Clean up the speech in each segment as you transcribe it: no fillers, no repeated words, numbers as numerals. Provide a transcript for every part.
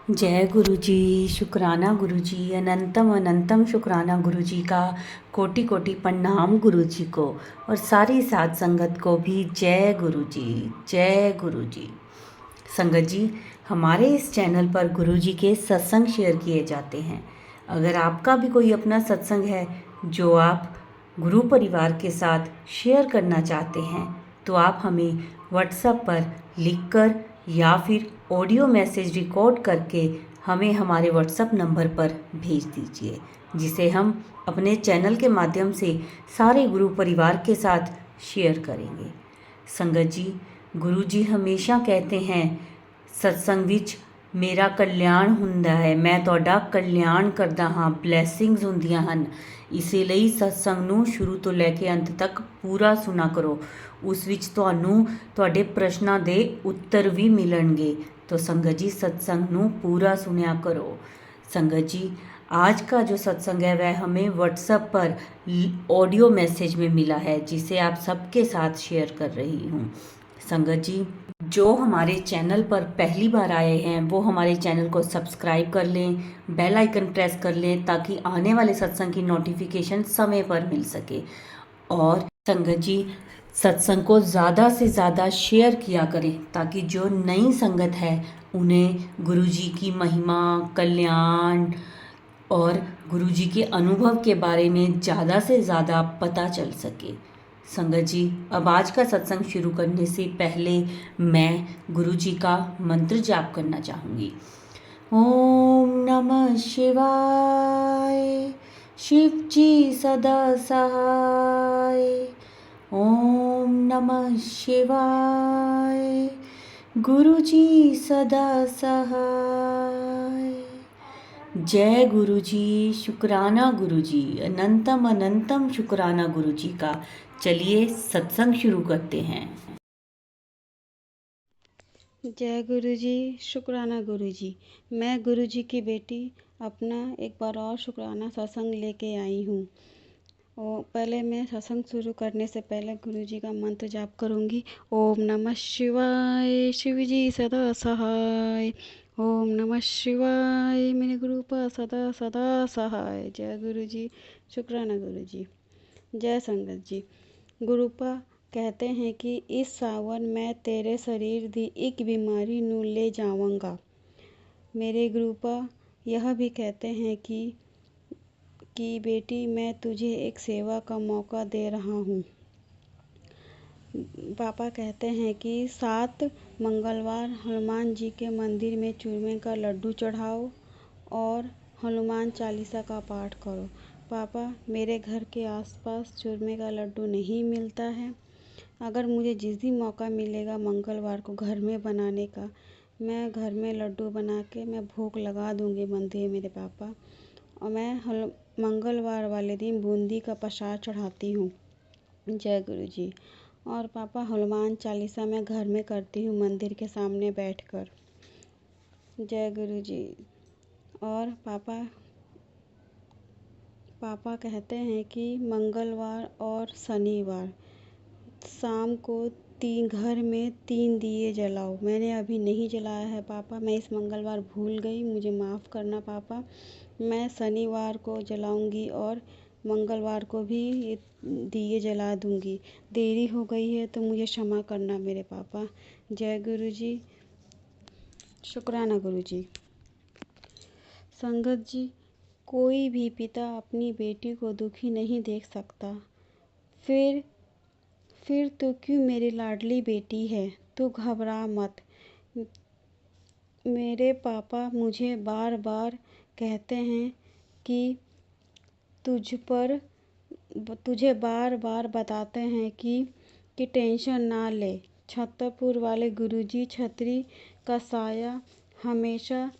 जय गुरु जी। शुक्राना गुरु जी, अनंतम अनंतम शुक्राना गुरु जी का। कोटि कोटि प्रणाम गुरु जी को और सारी साध संगत को भी जय गुरु जी। जय गुरु जी। संगत जी, हमारे इस चैनल पर गुरु जी के सत्संग शेयर किए जाते हैं। अगर आपका भी कोई अपना सत्संग है जो आप गुरु परिवार के साथ शेयर करना चाहते हैं तो आप हमें व्हाट्सएप पर लिखकर या फिर ऑडियो मैसेज रिकॉर्ड करके हमें हमारे व्हाट्सएप नंबर पर भेज दीजिए, जिसे हम अपने चैनल के माध्यम से सारे गुरु परिवार के साथ शेयर करेंगे। संगत जी, गुरु जी हमेशा कहते हैं सत्संग विच मेरा कल्याण ਹੁੰਦਾ ਹੈ, ਮੈਂ ਤੁਹਾਡਾ ਕਲਿਆਣ ਕਰਦਾ ਹਾਂ, ਬਲੇਸਿੰਗਸ ਹੁੰਦੀਆਂ ਹਨ। ਇਸੇ ਲਈ ਸਤਸੰਗ ਨੂੰ ਸ਼ੁਰੂ ਤੋਂ ਲੈ ਕੇ ਅੰਤ ਤੱਕ ਪੂਰਾ ਸੁਣਾ ਕਰੋ। ਉਸ ਵਿੱਚ ਤੁਹਾਨੂੰ ਤੁਹਾਡੇ ਪ੍ਰਸ਼ਨਾਂ ਦੇ ਉੱਤਰ ਵੀ ਮਿਲਣਗੇ। तो संगत जी, सत्संग ਨੂੰ पूरा सुनया करो। संगत जी, आज का जो सत्संग है वह हमें व्हाट्सएप पर ऑडियो मैसेज में मिला है, जिसे आप सबके साथ शेयर कर रही हूँ। संगत जी, जो हमारे चैनल पर पहली बार आए हैं वो हमारे चैनल को सब्सक्राइब कर लें, बेल आइकन प्रेस कर लें ताकि आने वाले सत्संग की नोटिफिकेशन समय पर मिल सके। और संगत जी, सत्संग को ज़्यादा से ज़्यादा शेयर किया करें ताकि जो नई संगत है उन्हें गुरु जी की महिमा, कल्याण और गुरु जी के अनुभव के बारे में ज़्यादा से ज़्यादा पता चल सके। संगत जी, अब आज का सत्संग शुरू करने से पहले मैं गुरु जी का मंत्र जाप करना चाहूँगी। ओम नमः शिवाय। शिव जी सदा सहाय। ओम नमः शिवाय। गुरु जी सदा सहाय। जय गुरु जी। शुक्राना गुरु जी, अनंतम अनंतम शुक्राना गुरु जी का। चलिए सत्संग शुरू करते हैं। जय गुरु जी। शुक्राना गुरु जी। मैं गुरु जी की बेटी अपना एक बार और शुक्राना सत्संग लेके आई हूँ। और पहले मैं सत्संग शुरू करने से पहले गुरु जी का मंत्र जाप करूँगी। ओम नमः शिवाय। शिव जी सदा सहाय। ओम नमः शिवाय। मेरे गुरु पर सदा सदा सहाय। जय गुरु जी। शुक्राना गुरु जी। जय संगत जी। गुरुपा कहते हैं कि इस सावन मैं तेरे शरीर दी एक बीमारी नू ले जाऊंगा। मेरे गुरुपा यह भी कहते हैं कि बेटी मैं तुझे एक सेवा का मौका दे रहा हूँ। पापा कहते हैं कि 7 मंगलवार हनुमान जी के मंदिर में चूरमे का लड्डू चढ़ाओ और हनुमान चालीसा का पाठ करो। पापा, मेरे घर के आसपास चूरमे का लड्डू नहीं मिलता है। अगर मुझे जिस दिन मौका मिलेगा मंगलवार को घर में बनाने का, मैं घर में लड्डू बना के मैं भोग लगा दूंगी मंदिर मेरे पापा। और मैं मंगलवार वाले दिन बूंदी का प्रसाद चढ़ाती हूँ। जय गुरु जी। और पापा, हनुमान चालीसा मैं घर में करती हूँ मंदिर के सामने बैठकर। जय गुरु जी। और पापा कहते हैं कि मंगलवार और शनिवार शाम को घर में 3 दिए जलाओ। मैंने अभी नहीं जलाया है पापा, मैं इस मंगलवार भूल गई, मुझे माफ़ करना पापा। मैं शनिवार को जलाऊंगी और मंगलवार को भी ये दिए जला दूंगी। देरी हो गई है तो मुझे क्षमा करना मेरे पापा। जय गुरु जी। शुक्राना गुरु जी। संगत जी, कोई भी पिता अपनी बेटी को दुखी नहीं देख सकता। फिर तो क्यों मेरी लाडली बेटी है, तू घबरा मत। मेरे पापा मुझे बार बार कहते हैं कि तुझे बार बार बताते हैं कि टेंशन ना ले। छतरपुर वाले गुरुजी छतरी का साया हमेशा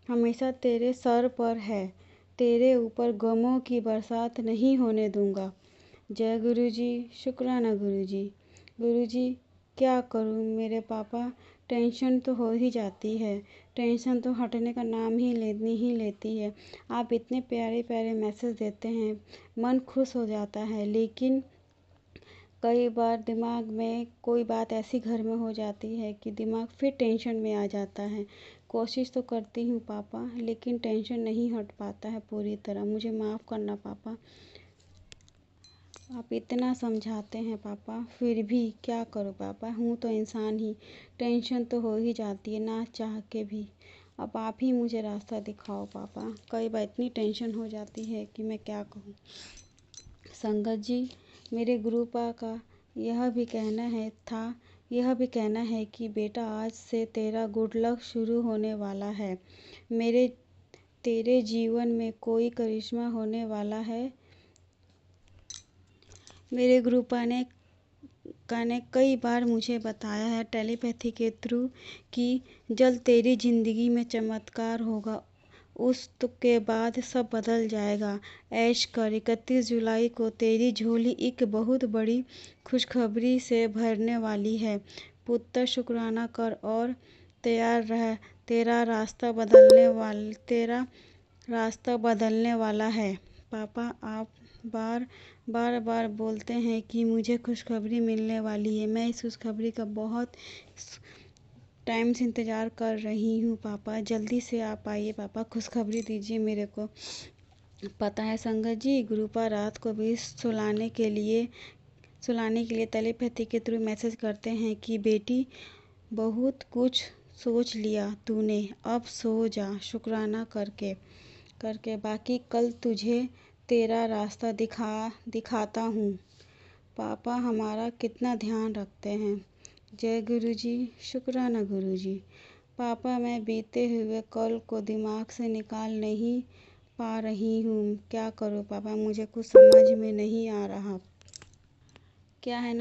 हमेशा तेरे सर पर है। तेरे ऊपर गमों की बरसात नहीं होने दूंगा। जय गुरु जी। शुक्राना गुरु जी। गुरु जी, क्या करूं मेरे पापा, टेंशन तो हो ही जाती है। टेंशन तो हटने का नाम ही लेती है। आप इतने प्यारे प्यारे मैसेज देते हैं, मन खुश हो जाता है। लेकिन कई बार दिमाग में कोई बात ऐसी घर में हो जाती है कि दिमाग फिर टेंशन में आ जाता है। कोशिश तो करती हूँ पापा, लेकिन टेंशन नहीं हट पाता है पूरी तरह। मुझे माफ़ करना पापा। आप इतना समझाते हैं पापा, फिर भी क्या करूँ पापा, हूँ तो इंसान ही, टेंशन तो हो ही जाती है ना चाह के भी। अब आप ही मुझे रास्ता दिखाओ पापा, कई बार इतनी टेंशन हो जाती है कि मैं क्या कहूँ। संगत जी, मेरे गुरुपा का यह भी कहना है कि बेटा आज से तेरा गुड लक शुरू होने वाला है। मेरे तेरे जीवन में कोई करिश्मा होने वाला है। मेरे गुरुपा ने कई बार मुझे बताया है टेलीपैथी के थ्रू कि जल्द तेरी ज़िंदगी में चमत्कार होगा, उसके बाद सब बदल जाएगा। ऐश कर, 31 जुलाई को तेरी झोली एक बहुत बड़ी खुशखबरी से भरने वाली है। पुत्र शुक्राना कर और तैयार रह, तेरा रास्ता बदलने वाला है। पापा, आप बार बोलते हैं कि मुझे खुशखबरी मिलने वाली है। मैं इस खुशखबरी का बहुत टाइम से इंतज़ार कर रही हूँ पापा, जल्दी से आप आइए पापा, खुशखबरी दीजिए मेरे को। पता है संगत जी, गुरुपा रात को भी सुलाने के लिए टेलीपैथी के थ्रू मैसेज करते हैं कि बेटी, बहुत कुछ सोच लिया तूने, अब सो जा शुक्राना करके बाकी कल तुझे तेरा रास्ता दिखाता हूँ। पापा हमारा कितना ध्यान रखते हैं। जय गुरुजी, शुक्राना गुरुजी। पापा, मैं बीते हुए कल को दिमाग से निकाल नहीं पा रही हूँ, क्या करूँ पापा, मुझे कुछ समझ में नहीं आ रहा। क्या है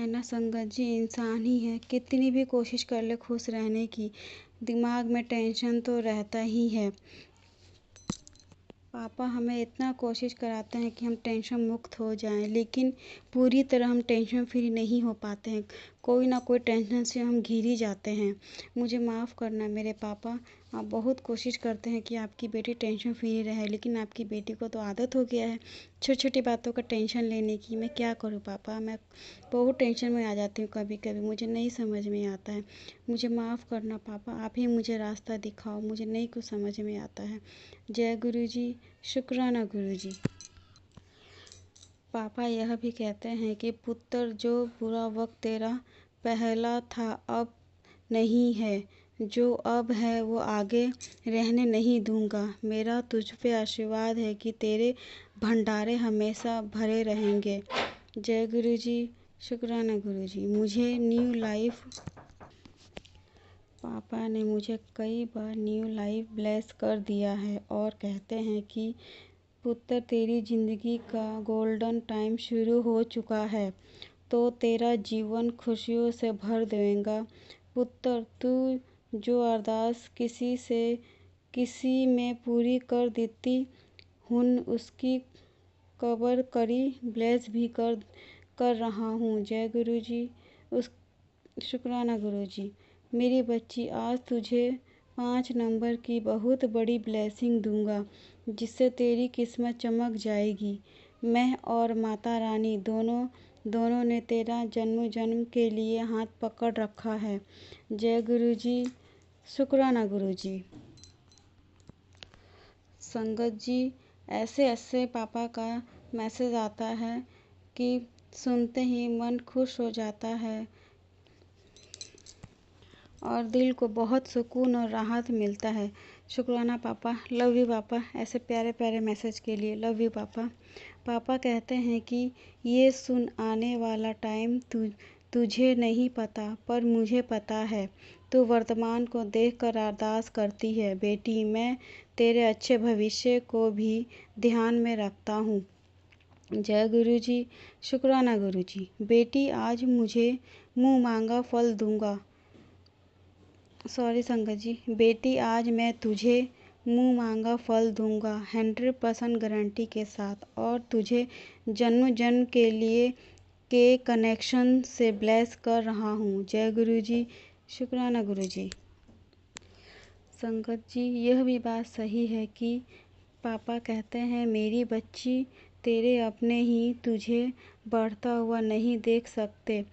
ना संगत जी, इंसान ही है, कितनी भी कोशिश कर ले खुश रहने की, दिमाग में टेंशन तो रहता ही है। पापा हमें इतना कोशिश कराते हैं कि हम टेंशन मुक्त हो जाएं, लेकिन पूरी तरह हम टेंशन फ्री नहीं हो पाते हैं। कोई ना कोई टेंशन से हम घिर ही जाते हैं। मुझे माफ़ करना मेरे पापा। आप बहुत कोशिश करते हैं कि आपकी बेटी टेंशन फ्री रहे, लेकिन आपकी बेटी को तो आदत हो गया है छोटी छोटी बातों का टेंशन लेने की। मैं क्या करूँ पापा, मैं बहुत टेंशन में आ जाती हूँ कभी कभी, मुझे नहीं समझ में आता है। मुझे माफ़ करना पापा, आप ही मुझे रास्ता दिखाओ, मुझे नहीं कुछ समझ में आता है। जय गुरुजी, शुक्राना गुरुजी। पापा यह भी कहते हैं कि पुत्र, जो बुरा वक्त तेरा पहला था अब नहीं है, जो अब है वो आगे रहने नहीं दूंगा। मेरा तुझ पे आशीर्वाद है कि तेरे भंडारे हमेशा भरे रहेंगे। जय गुरुजी, शुक्राना गुरुजी। मुझे न्यू लाइफ पापा ने मुझे कई बार न्यू लाइफ ब्लेस कर दिया है और कहते हैं कि पुत्र, तेरी ज़िंदगी का गोल्डन टाइम शुरू हो चुका है, तो तेरा जीवन खुशियों से भर देगा। पुत्र, तू जो अरदास किसी में पूरी कर देती हूँ, उसकी कबर करी ब्लेस भी कर रहा हूँ। जय गुरुजी, उस शुक्राना गुरुजी। मेरी बच्ची, आज तुझे 5 नंबर की बहुत बड़ी ब्लेसिंग दूंगा, जिससे तेरी किस्मत चमक जाएगी। मैं और माता रानी दोनों ने तेरा जन्म के लिए हाथ पकड़ रखा है। जय गुरुजी, शुक्राना गुरुजी। संगत जी, ऐसे पापा का मैसेज आता है कि सुनते ही मन खुश हो जाता है और दिल को बहुत सुकून और राहत मिलता है। शुक्राना पापा, लव यू पापा, ऐसे प्यारे प्यारे मैसेज के लिए लव यू पापा। पापा कहते हैं कि ये सुन, आने वाला टाइम तुझे नहीं पता, पर मुझे पता है। तू वर्तमान को देखकर अरदास करती है। बेटी, मैं तेरे अच्छे भविष्य को भी ध्यान में रखता हूँ। जय गुरुजी, शुक्राना गुरुजी। बेटी, आज मुझे मुँह मांगा फल दूंगा। सॉरी संगत जी, बेटी, आज मैं तुझे मुँह मांगा फल दूंगा 100% गारंटी के साथ, और तुझे जन्म के लिए के कनेक्शन से ब्लेस कर रहा हूँ। जय गुरुजी, शुक्राना गुरुजी। संगत जी, यह भी बात सही है कि पापा कहते हैं, मेरी बच्ची, तेरे अपने ही तुझे बढ़ता हुआ नहीं देख सकते,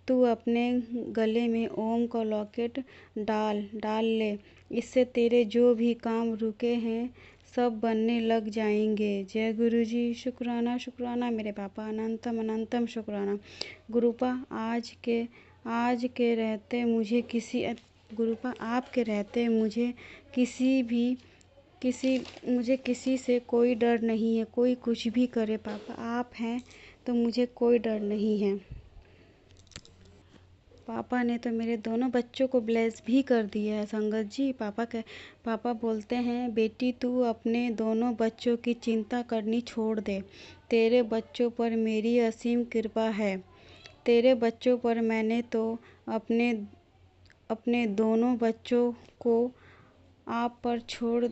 तू अपने गले में ओम का लॉकेट डाल ले। इससे तेरे जो भी काम रुके हैं सब बनने लग जाएंगे। जय गुरुजी। शुक्राना शुक्राना मेरे पापा, अनंतम अनंतम शुक्राना। गुरुपा आज के रहते मुझे किसी गुरुपा आपके रहते मुझे किसी से कोई डर नहीं है। कोई कुछ भी करे पापा, आप हैं तो मुझे कोई डर नहीं है। पापा ने तो मेरे दोनों बच्चों को ब्लेस भी कर दिया है संगत जी। पापा बोलते हैं बेटी तू अपने दोनों बच्चों की चिंता करनी छोड़ दे। तेरे बच्चों पर मेरी असीम कृपा है। तेरे बच्चों पर मैंने तो अपने दोनों बच्चों को आप पर छोड़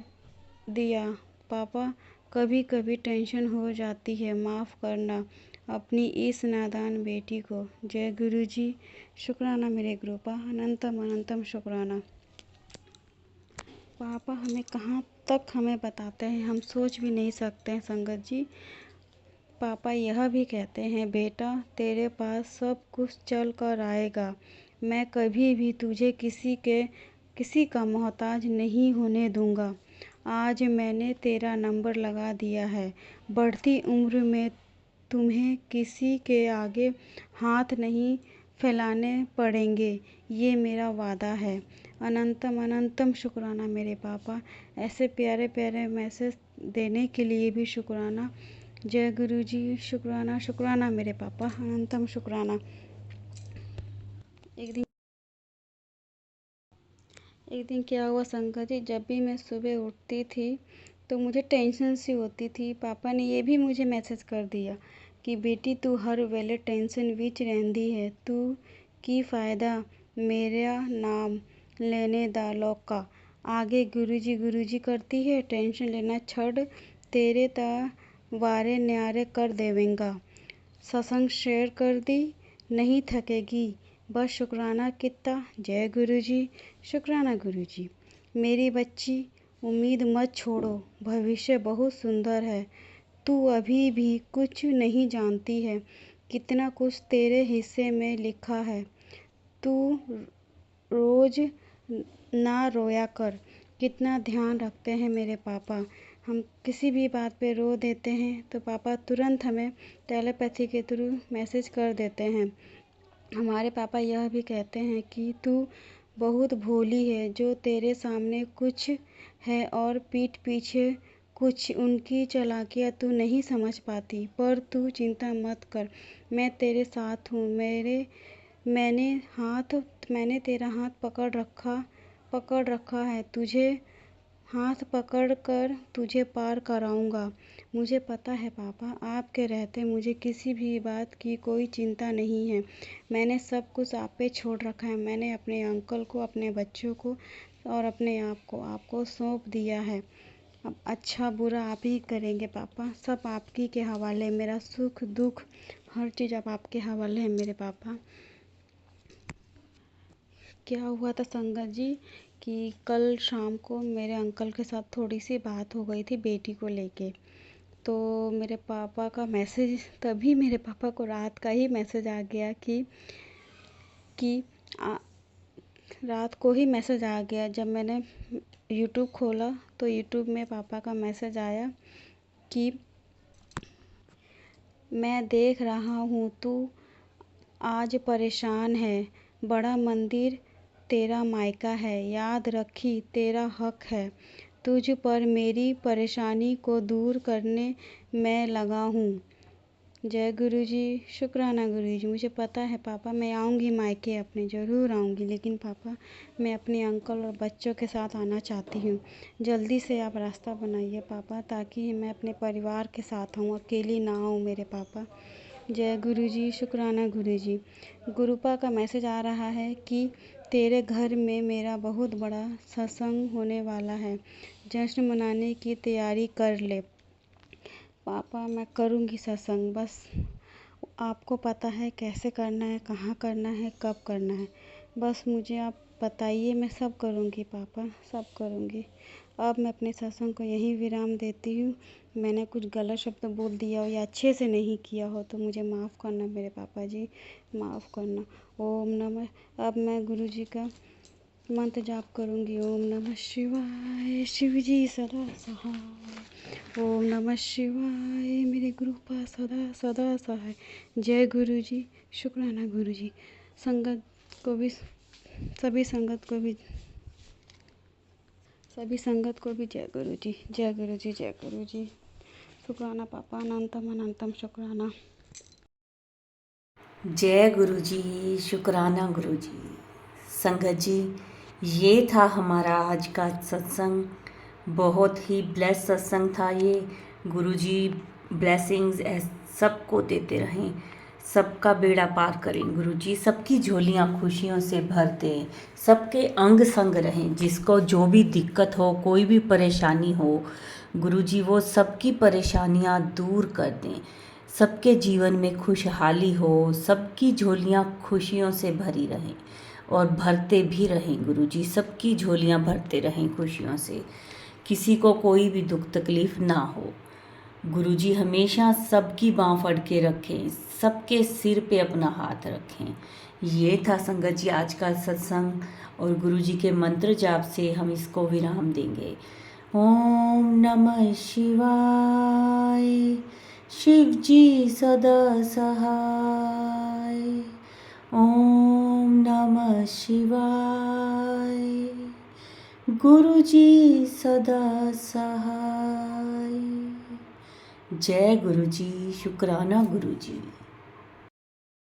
दिया। पापा कभी कभी टेंशन हो जाती है, माफ़ करना अपनी इस नादान बेटी को। जय गुरुजी। शुक्राना मेरे गुरुपा, अनंतम अनंतम शुक्राना। पापा हमें कहाँ तक हमें बताते हैं, हम सोच भी नहीं सकते हैं संगत जी। पापा यह भी कहते हैं बेटा तेरे पास सब कुछ चल कर आएगा। मैं कभी भी तुझे किसी का मोहताज नहीं होने दूंगा। आज मैंने तेरा नंबर लगा दिया है। बढ़ती उम्र में तुम्हें किसी के आगे हाथ नहीं फैलाने पड़ेंगे, ये मेरा वादा है। अनंतम अनंतम शुक्राना मेरे पापा। ऐसे प्यारे प्यारे मैसेज देने के लिए भी शुक्राना। जय गुरुजी। शुक्राना शुक्राना मेरे पापा, अनंतम शुक्राना। एक दिन क्या हुआ संगत जी, जब भी मैं सुबह उठती थी तो मुझे टेंशन सी होती थी। पापा ने ये भी मुझे मैसेज कर दिया कि बेटी तू हर वेले टेंशन विच रहिंदी है, तू की फ़ायदा मेरा नाम लेने दा लोका। आगे गुरुजी करती है, टेंशन लेना छड़, तेरे ता वारे न्यारे कर देवेंगा। सत्संग शेयर कर दी, नहीं थकेगी, बस शुक्राना कितना। जय गुरुजी। शुक्राना गुरुजी। मेरी बच्ची उम्मीद मत छोड़ो, भविष्य बहुत सुंदर है। तू अभी भी कुछ नहीं जानती है, कितना कुछ तेरे हिस्से में लिखा है। तू रोज ना रोया कर। कितना ध्यान रखते हैं मेरे पापा। हम किसी भी बात पे रो देते हैं तो पापा तुरंत हमें टेलीपैथी के थ्रू मैसेज कर देते हैं। हमारे पापा यह भी कहते हैं कि तू बहुत भोली है, जो तेरे सामने कुछ है और पीठ पीछे कुछ। उनकी चालाकियाँ तू नहीं समझ पाती, पर तू चिंता मत कर, मैं तेरे साथ हूँ। मैंने तेरा हाथ पकड़ रखा है, तुझे हाथ पकड़ कर तुझे पार कराऊंगा। मुझे पता है पापा, आपके रहते मुझे किसी भी बात की कोई चिंता नहीं है। मैंने सब कुछ आप पे छोड़ रखा है। मैंने अपने अंकल को, अपने बच्चों को और अपने आप को आपको सौंप दिया है। अब अच्छा बुरा आप ही करेंगे पापा, सब आपकी के हवाले। मेरा सुख दुख हर चीज़ अब आपके हवाले है मेरे पापा। क्या हुआ था संगत जी कि कल शाम को मेरे अंकल के साथ थोड़ी सी बात हो गई थी बेटी को लेके। तो मेरे पापा का मैसेज, तभी मेरे पापा को रात का ही मैसेज आ गया कि रात को ही मैसेज आ गया। जब मैंने यूट्यूब खोला तो यूट्यूब में पापा का मैसेज आया कि मैं देख रहा हूँ तू आज परेशान है, बड़ा मंदिर तेरा मायका है, याद रखी तेरा हक है। तुझ पर मेरी परेशानी को दूर करने मैं लगा हूँ। जय गुरुजी। शुक्राना गुरुजी। मुझे पता है पापा, मैं आऊँगी मायके अपने, ज़रूर आऊँगी, लेकिन पापा मैं अपने अंकल और बच्चों के साथ आना चाहती हूँ। जल्दी से आप रास्ता बनाइए पापा, ताकि मैं अपने परिवार के साथ आऊँ, अकेली ना आऊँ मेरे पापा। जय गुरुजी। शुक्राना गुरुजी। गुरुपा का मैसेज आ रहा है कि तेरे घर में मेरा बहुत बड़ा सत्संग होने वाला है, जश्न मनाने की तैयारी कर ले। पापा मैं करूँगी सत्संग, बस आपको पता है कैसे करना है, कहाँ करना है, कब करना है। बस मुझे आप बताइए, मैं सब करूँगी पापा, सब करूँगी। अब मैं अपने सत्संग को यहीं विराम देती हूँ। मैंने कुछ गलत शब्द बोल दिया हो या अच्छे से नहीं किया हो तो मुझे माफ़ करना मेरे पापा जी, माफ़ करना। ओम नमः। अब मैं गुरु जी का मंत्र जाप करूँगी। ओम नमः शिवाय, शिव जी सदा सहाय। ओम नमः शिवाय, मेरे गुरु पास सदा सदा सहाय। जय गुरु जी, शुक्राना गुरु जी। संगत को भी, सभी संगत को भी, सभी संगत को भी जय गुरु जी, जय गुरु जी, जय गुरु जी। शुक्राना पापा, अनंतम अनंतम शुक्राना। जय गुरु जी, शुक्राना गुरु जी। संगत जी, ये था हमारा आज का सत्संग। बहुत ही ब्लेस सत्संग था ये। गुरु जी ब्लेसिंग्स सबको देते रहें, सबका बेड़ा पार करें गुरु जी, सबकी झोलियाँ खुशियों से भर दें, सबके अंग संग रहें। जिसको जो भी दिक्कत हो, कोई भी परेशानी हो, गुरु जी वो सबकी परेशानियाँ दूर कर दें। सबके जीवन में खुशहाली हो, सबकी झोलियाँ खुशियों से भरी रहें और भरते भी रहें गुरु जी, सबकी झोलियाँ भरते रहें खुशियों से। किसी को कोई भी दुख तकलीफ ना हो। गुरु जी हमेशा सबकी बाँह फड़ के रखें, सबके सिर पे अपना हाथ रखें। ये था संगत जी आज का सत्संग और गुरु जी के मंत्र जाप से हम इसको विराम देंगे। ओम नमः शिवाय, शिव जी सदा सहाय। ओम नमः शिवाय, गुरु जी सदा सहाय। जय गुरु जी, शुक्राना गुरु जी।